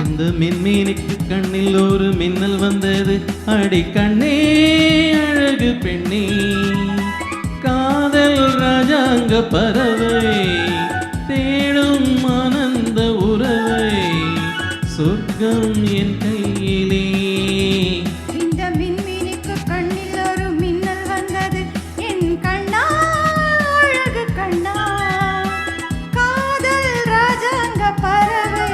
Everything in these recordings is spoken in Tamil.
இந்த மின்மீனுக்கு கண்ணில் ஒரு மின்னல் வந்தது. அடி கண்ணே அழகு பெண்ணே, காதல் ராஜாங்க பறவை தேடும் ஆனந்த உறவை, சொர்க்கம் என் கையிலே. இந்த மின்மீனுக்கு கண்ணில் ஒரு மின்னல் வந்தது. என் கண்ணா அழகு கண்ணா, காதல் ராஜாங்க பறவை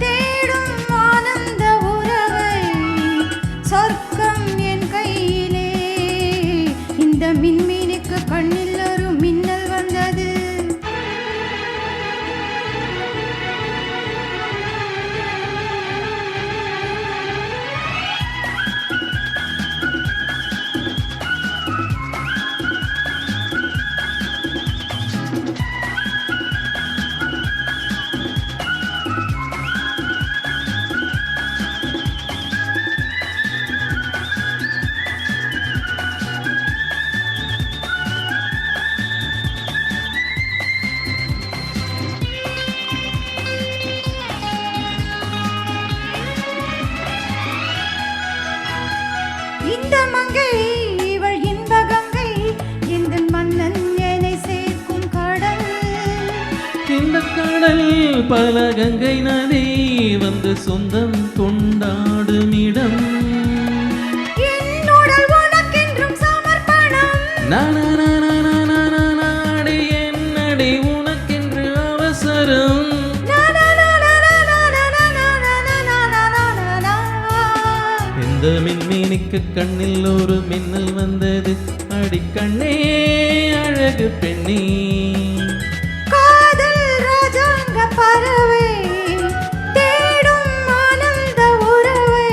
தேடும் ஆனந்த உறவை, சொர்க்கம் என் கையிலே. இந்த மின்மீனுக்கு கண்ணில் ஒரு மின்னல் வந்தது. இந்த மங்கை இவள் இன்ப கங்கை, எந்த மன்னன் என்னை சேர்க்கும் கடல். இந்த கடல் பல கங்கை நதி வந்து சொந்தம் கொண்டாடும் இடம். என் உடல் உனக்கென்றும் சமர்ப்பணம். நாடி என்னடி உனக்கென்று அவசரம். இந்த மின்மீனுக்கு கண்ணில் ஒரு மின்னல் வந்தது. அடி கண்ணே அழகு பெண்ணே, காதல் ராஜாங்க பறவை தேடும் ஆனந்த உறவை,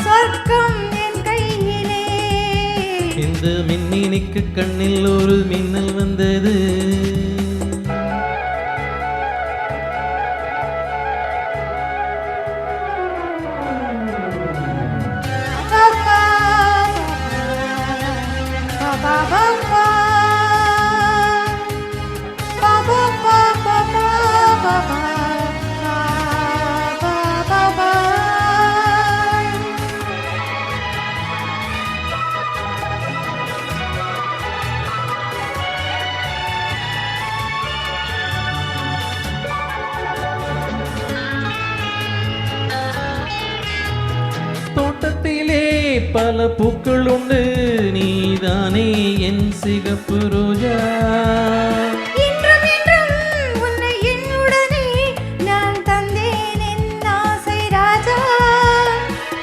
சொர்க்கம் என் கையிலே. இந்த மின்மீனுக்கு கண்ணில் ஒரு மின்னல் வந்தது. தோட்டத்திலே பல பூக்கள் உண்டு, நீதானே என் சிகப்பு ரோஜா. இன்றும் என்றும் உன்னை என்னுடனே நான் தந்தேன் என் ஆசை ராஜா.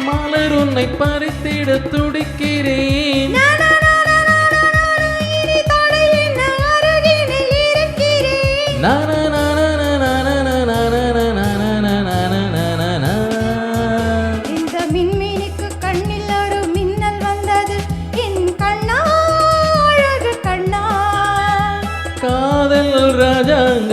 மலர் உன்னை பறித்திட துடிக்கிறேன். இனி தடை என்ன, அருகினில் இருக்கிறேன். இந்த மின்மீனுக்கு கண்ணில் ஒரு மின்னல் வந்தது. என் கண்ணா அழகு கண்ணா, காதல் ராஜாங்க